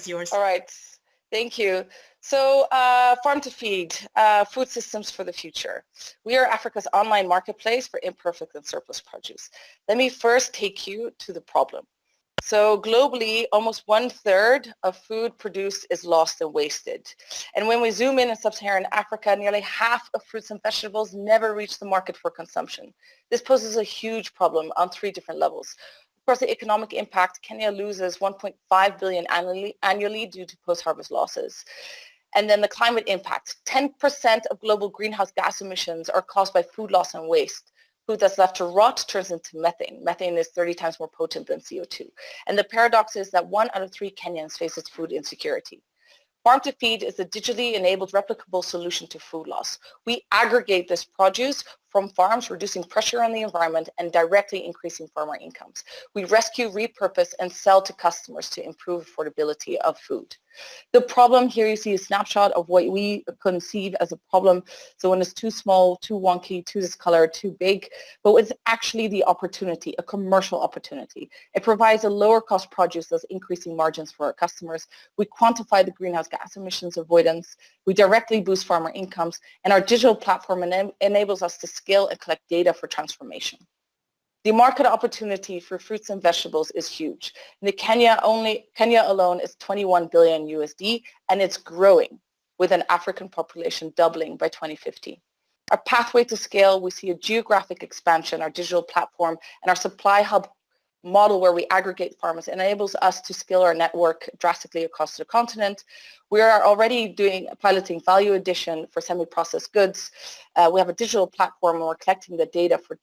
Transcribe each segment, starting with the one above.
is yours. All right, thank you. So Farm to Feed, food systems for the future. We are Africa's online marketplace for imperfect and surplus produce. Let me first take you to the problem. So globally, almost 1/3 of food produced is lost and wasted. And when we zoom in sub-Saharan Africa, nearly half of fruits and vegetables never reach the market for consumption. This poses a huge problem on 3 different levels. Of course, the economic impact, Kenya loses 1.5 billion annually due to post-harvest losses. And then the climate impact, 10% of global greenhouse gas emissions are caused by food loss and waste. Food that's left to rot turns into methane. Methane is 30 times more potent than CO2. And the paradox is that 1 out of 3 Kenyans faces food insecurity. Farm to Feed is a digitally enabled replicable solution to food loss. We aggregate this produce from farms, reducing pressure on the environment and directly increasing farmer incomes. We rescue, repurpose, and sell to customers to improve affordability of food. The problem here, you see a snapshot of what we conceive as a problem. So when it's too small, too wonky, too discolored, too big, but it's actually the opportunity, a commercial opportunity. It provides a lower cost produce that's increasing margins for our customers. We quantify the greenhouse gas emissions avoidance. We directly boost farmer incomes, and our digital platform enables us to scale and collect data for transformation. The market opportunity for fruits and vegetables is huge. In Kenya alone is 21 billion USD, and it's growing with an African population doubling by 2050. Our pathway to scale, we see a geographic expansion, our digital platform, and our supply hub model where we aggregate farmers enables us to scale our network drastically across the continent. We are already piloting value addition for semi-processed goods. We have a digital platform and we're collecting the data for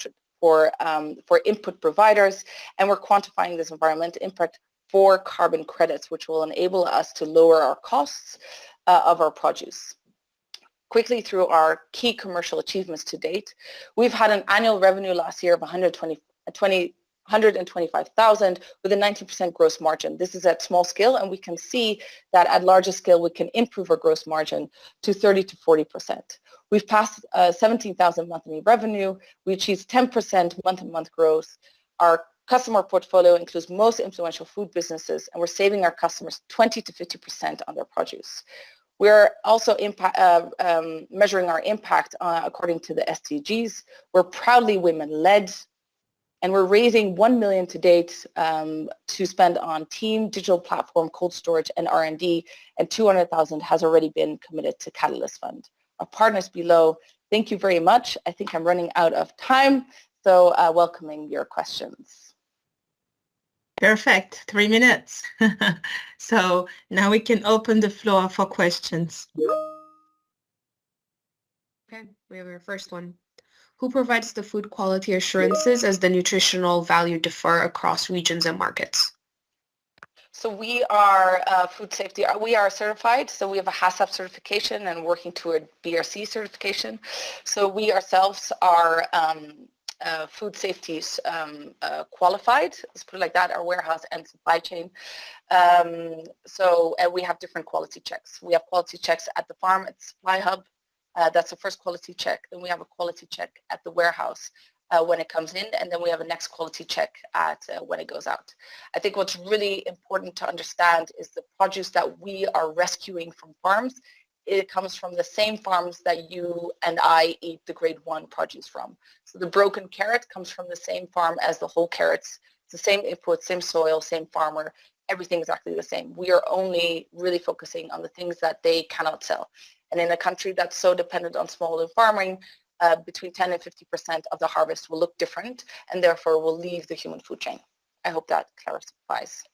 input providers, and we're quantifying this environmental impact for carbon credits, which will enable us to lower our costs of our produce. Quickly through our key commercial achievements to date, we've had an annual revenue last year of 125,000 with a 19% gross margin. This is at small scale, and we can see that at larger scale we can improve our gross margin to 30 to 40%. We've passed 17,000 monthly revenue. We achieved 10% month-to-month growth. Our customer portfolio includes most influential food businesses, and we're saving our customers 20 to 50% on their produce. We're also measuring our impact according to the SDGs. We're proudly women-led, and we're raising 1 million to date to spend on team, digital platform, cold storage, and R&D, and 200,000 has already been committed to Catalyst Fund. Our partners below, thank you very much. I think I'm running out of time, so welcoming your questions. Perfect, 3 minutes. So now we can open the floor for questions. Okay, we have our first one. Who provides the food quality assurances as the nutritional value differ across regions and markets? So we are food safety, we are certified, so we have a HACCP certification and working toward BRC certification. So we ourselves are food safety qualified, let's put it like that, our warehouse and supply chain. And we have different quality checks. We have quality checks at the farm, at the supply hub. That's the first quality check. Then we have a quality check at the warehouse when it comes in, and then we have a next quality check at when it goes out. I think what's really important to understand is the produce that we are rescuing from farms, it comes from the same farms that you and I eat the grade 1 produce from. So the broken carrot comes from the same farm as the whole carrots. It's the same input, same soil, same farmer, everything exactly the same. We are only really focusing on the things that they cannot sell. And in a country that's so dependent on small farming, between 10 and 50% of the harvest will look different, and therefore will leave the human food chain. I hope that clarifies.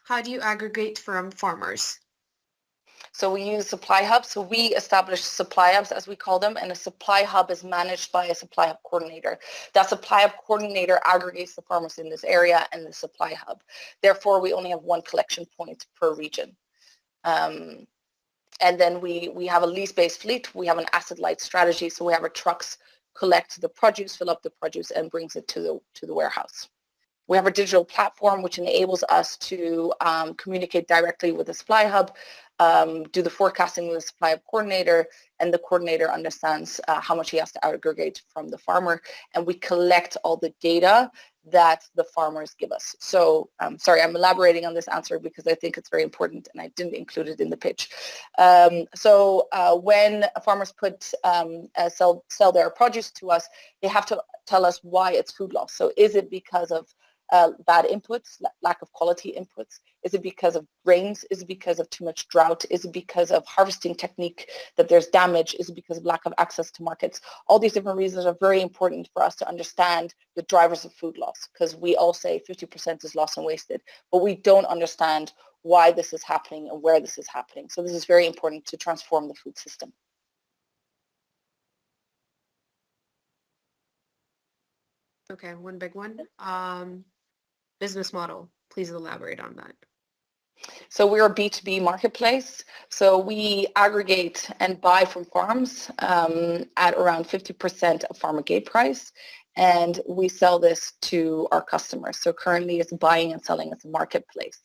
How do you aggregate from farmers? So we use supply hubs. So we establish supply hubs, as we call them, and a supply hub is managed by a supply hub coordinator. That supply hub coordinator aggregates the farmers in this area and the supply hub. Therefore, we only have one collection point per region. And then we have a lease-based fleet. We have an asset-light strategy. So we have our trucks collect the produce, fill up the produce, and brings it to the warehouse. We have a digital platform which enables us to communicate directly with the supply hub, do the forecasting with the supply hub coordinator, and the coordinator understands how much he has to aggregate from the farmer. And we collect all the data that the farmers give us. So sorry, I'm elaborating on this answer because I think it's very important and I didn't include it in the pitch. When farmers sell their produce to us, they have to tell us why it's food loss. So is it because of bad inputs, lack of quality inputs? Is it because of rains? Is it because of too much drought? Is it because of harvesting technique that there's damage? Is it because of lack of access to markets? All these different reasons are very important for us to understand the drivers of food loss, because we all say 50% is lost and wasted, but we don't understand why this is happening and where this is happening. So this is very important to transform the food system. Okay, one big one. Business model. Please elaborate on that. So we're a B2B marketplace. So we aggregate and buy from farms at around 50% of farmer gate price. And we sell this to our customers. So currently it's buying and selling as a marketplace.